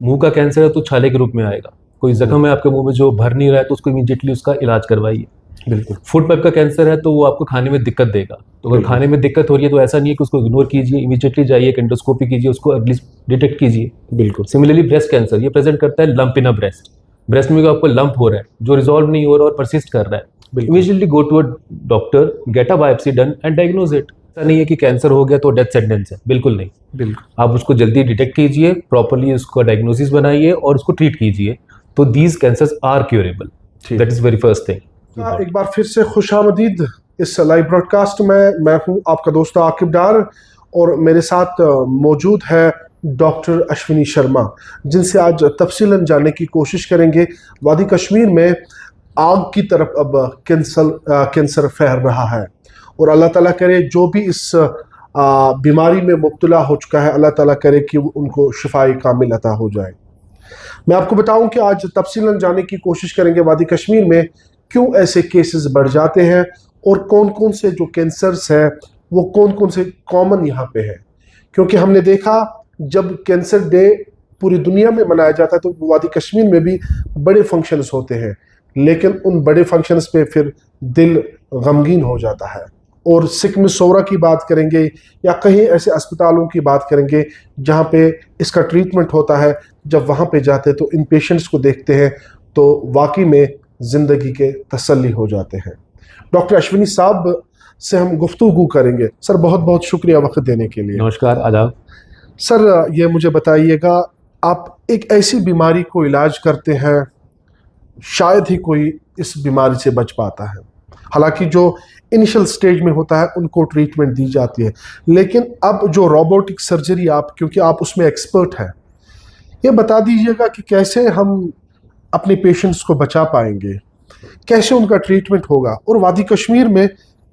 मुंह का कैंसर है तो छाले के रूप में आएगा। कोई जख्म है आपके मुंह में जो भर नहीं रहा है तो उसको इमीडिएटली उसका इलाज करवाइए। बिल्कुल। फूड पाइप का कैंसर है तो वो आपको खाने में दिक्कत देगा, तो अगर खाने में दिक्कत हो रही है तो ऐसा नहीं है कि उसको इग्नोर कीजिए, इमीडिएटली जाइए एंडोस्कोपी कीजिए, उसको एटलीस्ट डिटेक्ट कीजिए। बिल्कुल। सिमिलरली ब्रेस्ट कैंसर ये प्रेजेंट करता है लंप इन अ ब्रेस्ट में आपको लंप हो रहा है जो रिजॉल्व नहीं हो रहा और परसिस्ट कर रहा है, immediately go to a doctor, get a biopsy done and diagnose it. ऐसा नहीं है कि कैंसर हो गया तो डेथ सेंटेंस है, बिल्कुल नहीं। बिल्कुल। आप उसको जल्दी डिटेक्ट कीजिए, प्रॉपर्ली उसको डायग्नोसिस बनाइए और उसको ट्रीट कीजिए, तो these cancers are curable. That is very first thing. एक बार फिर से खुशामदीद इस लाइव ब्रॉडकास्ट में। मैं हूं आपका दोस्त आकिब डार और मेरे साथ मौजूद है डॉक्टर अश्विनी शर्मा, जिनसे आज तफसीलन जानने की कोशिश करेंगे। वादी कश्मीर में आग की तरफ अब कैंसर फैल रहा है और अल्लाह ताला करे जो भी इस बीमारी में मुब्तला हो चुका है, अल्लाह ताला करे कि उनको शिफाई कामिल अता हो जाए। मैं आपको बताऊं कि आज तफसीलन जानने की कोशिश करेंगे वादी कश्मीर में क्यों ऐसे केसेस बढ़ जाते हैं और कौन कौन से जो कैंसर्स हैं वो कौन कौन से कॉमन यहाँ पे हैं। क्योंकि हमने देखा जब कैंसर डे पूरी दुनिया में मनाया जाता है तो वादी कश्मीर में भी बड़े फंक्शंस होते हैं, लेकिन उन बड़े फंक्शंस पे फिर दिल गमगीन हो जाता है। और सिख में सोरा की बात करेंगे या कहीं ऐसे अस्पतालों की बात करेंगे जहाँ पे इसका ट्रीटमेंट होता है। जब वहाँ पे जाते हैं तो इन पेशेंट्स को देखते हैं तो वाकई में ज़िंदगी के तसल्ली हो जाते हैं। डॉक्टर अश्विनी साहब से हम गुफ्तगू करेंगे। सर बहुत बहुत शुक्रिया वक्त देने के लिए। नमस्कार, आदाब। सर ये मुझे बताइएगा, आप एक ऐसी बीमारी को इलाज करते हैं, शायद ही कोई इस बीमारी से बच पाता है। हालांकि जो इनिशियल स्टेज में होता है उनको ट्रीटमेंट दी जाती है, लेकिन अब जो रोबोटिक सर्जरी, आप क्योंकि आप उसमें एक्सपर्ट हैं, ये बता दीजिएगा कि कैसे हम अपने पेशेंट्स को बचा पाएंगे, कैसे उनका ट्रीटमेंट होगा और वादी कश्मीर में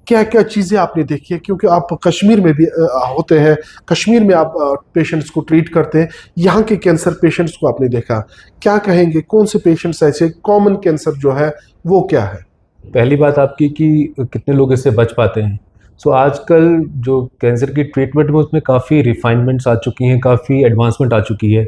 क्या क्या चीज़ें आपने देखी है, क्योंकि आप कश्मीर में भी होते हैं, कश्मीर में आप पेशेंट्स को ट्रीट करते हैं, यहाँ के कैंसर पेशेंट्स को आपने देखा, क्या कहेंगे, कौन से पेशेंट्स ऐसे कॉमन कैंसर जो है वो क्या है? पहली बात आपकी कि कितने लोग इससे बच पाते हैं। सो आजकल जो कैंसर की ट्रीटमेंट में उसमें काफ़ी रिफाइनमेंट्स आ चुकी हैं, काफ़ी एडवांसमेंट आ चुकी है।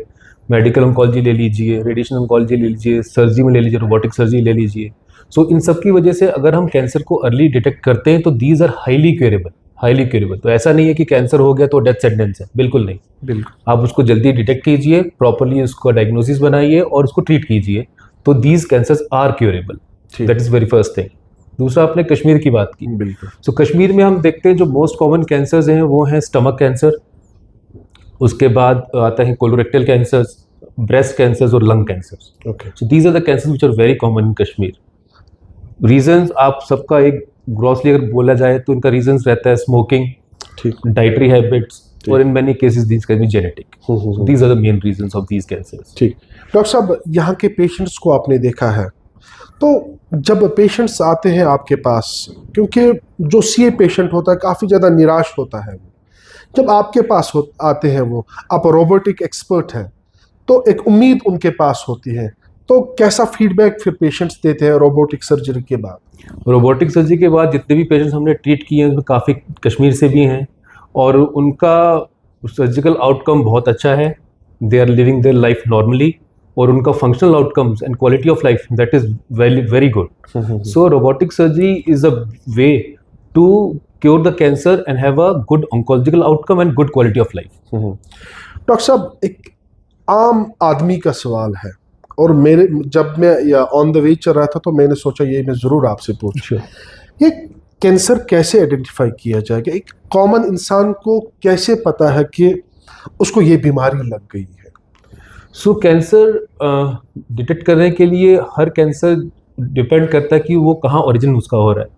मेडिकल ऑन्कोलॉजी ले लीजिए, रेडिएशन ऑन्कोलॉजी ले लीजिए, सर्जरी में ले लीजिए, रोबोटिक सर्जरी ले लीजिए। सो इन सब की वजह से अगर हम कैंसर को अर्ली डिटेक्ट करते हैं तो दीज आर हाईली क्यूरेबल। तो ऐसा नहीं है कि कैंसर हो गया तो डेथ सेंटेंस है, बिल्कुल नहीं। बिल्कुल। आप उसको जल्दी डिटेक्ट कीजिए, प्रॉपर्ली उसको डायग्नोसिस बनाइए और उसको ट्रीट कीजिए, तो these cancers are curable. That is very first thing. दूसरा, आपने कश्मीर की बात की। बिल्कुल। सो कश्मीर में हम देखते हैं जो मोस्ट कॉमन कैंसर्स हैं वो हैं स्टमक कैंसर, उसके बाद आता है कोलोरेक्टल कैंसर्स, ब्रेस्ट कैंसर्स और lung cancers. Okay. So these are the cancers which are very common in Kashmir. Reasons आप सबका एक ग्रॉसली अगर बोला जाए तो इनका रीजंस रहता है स्मोकिंग, ठीक, डाइटरी हैबिट्स, और in many cases these can be genetic. So these are the main reasons of these cancers. ठीक। डॉक्टर साहब, यहाँ के पेशेंट्स को आपने देखा है, तो जब पेशेंट्स आते हैं आपके पास, क्योंकि जो सीए पेशेंट होता है काफ़ी ज़्यादा निराश होता है, जब आपके पास आते हैं वो, आप रोबोटिक एक्सपर्ट हैं, तो एक उम्मीद उनके पास होती है, तो कैसा फीडबैक फिर पेशेंट्स देते हैं रोबोटिक सर्जरी के बाद? रोबोटिक सर्जरी के बाद जितने भी पेशेंट्स हमने ट्रीट किए हैं उसमें काफ़ी कश्मीर से भी हैं और उनका सर्जिकल आउटकम बहुत अच्छा है। They are living their life normally और उनका functional outcomes and quality of life that is very very good. So robotic surgery is a way to cure the cancer and have a good oncological outcome and good quality of life. Doctor साहब, एक आम आदमी का सवाल है और मेरे जब मैं ऑन द वे चल रहा था तो मैंने सोचा ये मैं ज़रूर आपसे पूछूं, ये कैंसर कैसे आइडेंटिफाई किया जाएगा? एक कॉमन इंसान को कैसे पता है कि उसको ये बीमारी लग गई है? सो कैंसर डिटेक्ट करने के लिए हर कैंसर डिपेंड करता है कि वो कहाँ ओरिजिन उसका हो रहा है।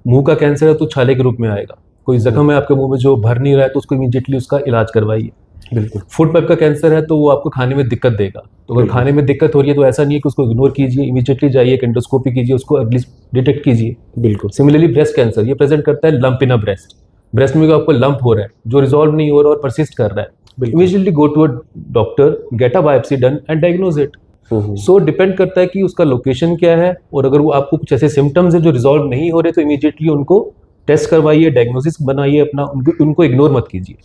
मुंह का कैंसर है तो छाले के रूप में आएगा। कोई जख्म है आपके मुंह में जो भर नहीं रहा है तो उसको इमीडिएटली उसका इलाज करवाइए। बिल्कुल। फूड पाइप का कैंसर है तो वो आपको खाने में दिक्कत देगा, तो अगर खाने में दिक्कत हो रही है तो ऐसा नहीं है कि उसको इग्नोर कीजिए, इमीडिएटली जाइए एंडोस्कोपी कीजिए, उसको एटलीस्ट डिटेक्ट कीजिए। बिल्कुल। सिमिलरली ब्रेस्ट कैंसर ये प्रेजेंट करता है लंप इन अ ब्रेस्ट में आपको लंप हो रहा है जो रिजॉल्व नहीं हो रहा और परसिस्ट कर रहा है, immediately go to a doctor, get a biopsy done and diagnose it. So depend करता है कि उसका लोकेशन क्या है, और अगर वो आपको कुछ ऐसे सिम्टम्स है जो रिजॉल्व नहीं हो रहे तो इमीडिएटली उनको टेस्ट करवाइए, डायग्नोसिस बनाइए अपना, उनको इग्नोर मत कीजिए।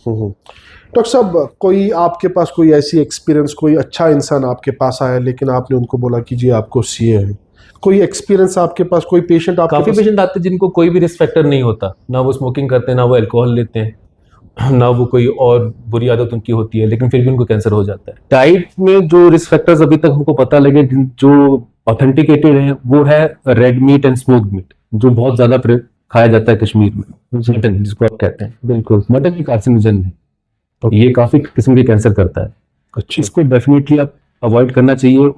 डॉक्टर साहब, कोई आपके पास कोई ऐसी एक्सपीरियंस, कोई अच्छा इंसान आपके पास आया लेकिन आपने उनको बोला कि जी आपको सीए है, कोई एक्सपीरियंस आपके पास, कोई पेशेंट आपके काफ़ी पास? पेशेंट आते हैं जिनको कोई भी रिस्क फैक्टर नहीं होता, ना वो स्मोकिंग करते हैं, ना वो अल्कोहल लेते हैं, ना वो कोई और बुरी आदत उनकी होती है, लेकिन फिर भी उनको कैंसर हो जाता है। डाइट में जो रिस्क फैक्टर्स अभी तक हमको पता लगे जो ऑथेंटिकेटेड हैं वो है red meat and smoked meat, जो बहुत ज्यादा खाया जाता है कश्मीर में, मटन जिसको आप कहते हैं। बिल्कुल, मटन भी कार्सिनोजन है, तो ये काफी किस्म के कैंसर करता है। अच्छा, इसको डेफिनेटली आप अवॉइड करना चाहिए,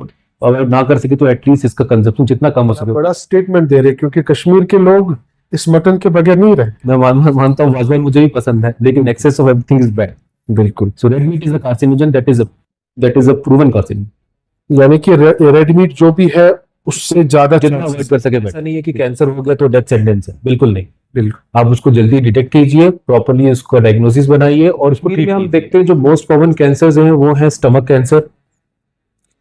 अगर ना कर सके तो एटलीस्ट इसका कंजप्शन जितना कम हो सके। बड़ा स्टेटमेंट दे रहे हैं, क्योंकि कश्मीर के लोग इस मटन के बगैर नहीं रहे। मैं मानता हूँ वाजवान मुझे भी पसंद है, लेकिन excess of everything is bad. बिल्कुल, so red meat is a carcinogen, that is a proven carcinogen. यानी कि रेड मीट जो भी है उससे ज्यादा जितना chances- अवॉइड कर सके बेटर। ऐसा नहीं है कि कैंसर हो गया तो डेथ सेंटेंस है, बिल्कुल नहीं। बिल्कुल, आप उसको जल्दी डिटेक्ट कीजिए, प्रॉपर्ली उसको डायग्नोसिस बनाइए और उसको ट्रीट। हम देखते हैं जो मोस्ट कॉमन कैंसर्स हैं वो है स्टमक कैंसर,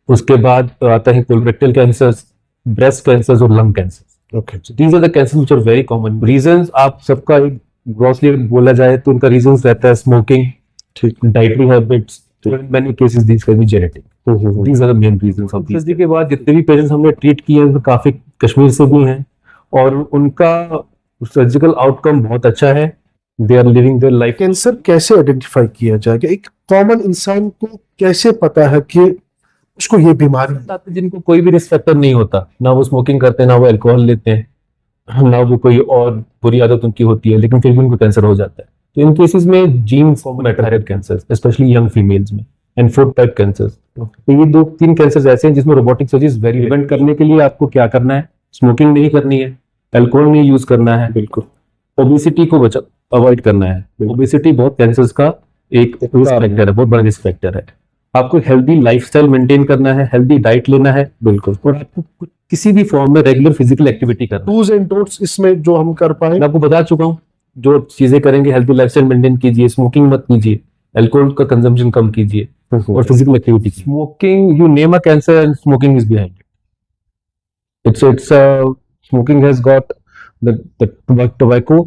उसके बाद आता है कोलोरेक्टल कैंसर, ब्रेस्ट कैंसर और lung cancer. Okay, these are the cancer which are very common. Reasons आप सबका एक ग्रॉसली बोला जाए तो उनका रीजंस रहता है स्मोकिंग, ठीक। Dietary habits, in many cases these can be genetic. These are the main reasons of this. के बाद जितने भी पेशेंट्स हमने ट्रीट किए हैं काफी कश्मीर से भी हैं और उनका सर्जिकल आउटकम बहुत अच्छा है। They are living their life. Cancer कैसे आइडेंटिफाई किया जाएगा? एक कॉमन इंसान को कैसे पता है कि उसको ये बीमारी है? जिनको कोई भी रिस्क फैक्टर नहीं होता, ना वो स्मोकिंग करते हैं, ना वो अल्कोहल लेते हैं, ना वो कोई और बुरी आदत उनकी होती है, लेकिन फिर भी उनको कैंसर हो जाता है। तो इन केसेस में genes matter, cancer specially young females में, एंड फूड टाइप कैंसर। तो ये 2-3 कैंसर ऐसे हैं जिसमें रोबोटिक सर्जरी वेरी। प्रिवेंट करने के लिए आपको क्या करना है? स्मोकिंग नहीं करनी है, अल्कोहल नहीं यूज करना है, बिल्कुल ओबेसिटी को अवॉइड करना है। ओबेसिटी बहुत कैंसर्स का एक रिस्क फैक्टर है, बहुत बड़ा रिस्क फैक्टर है। आपको हेल्दी लाइफस्टाइल मेंटेन करना है, हेल्दी डाइट लेना है, बिल्कुल, और आपको किसी भी फॉर्म में रेगुलर फिजिकल एक्टिविटी करना है। डूज एंड डोंट्स इसमें जो हम कर पाए? मैं आपको बता चुका हूँ, जो चीजें करेंगे, हेल्दी लाइफस्टाइल मेंटेन कीजिए, स्मोकिंग मत कीजिए, अल्कोहल का कंजम्पशन कम कीजिए और physical activity. Smoking, you name a cancer and smoking is behind it. It's smoking has got the tobacco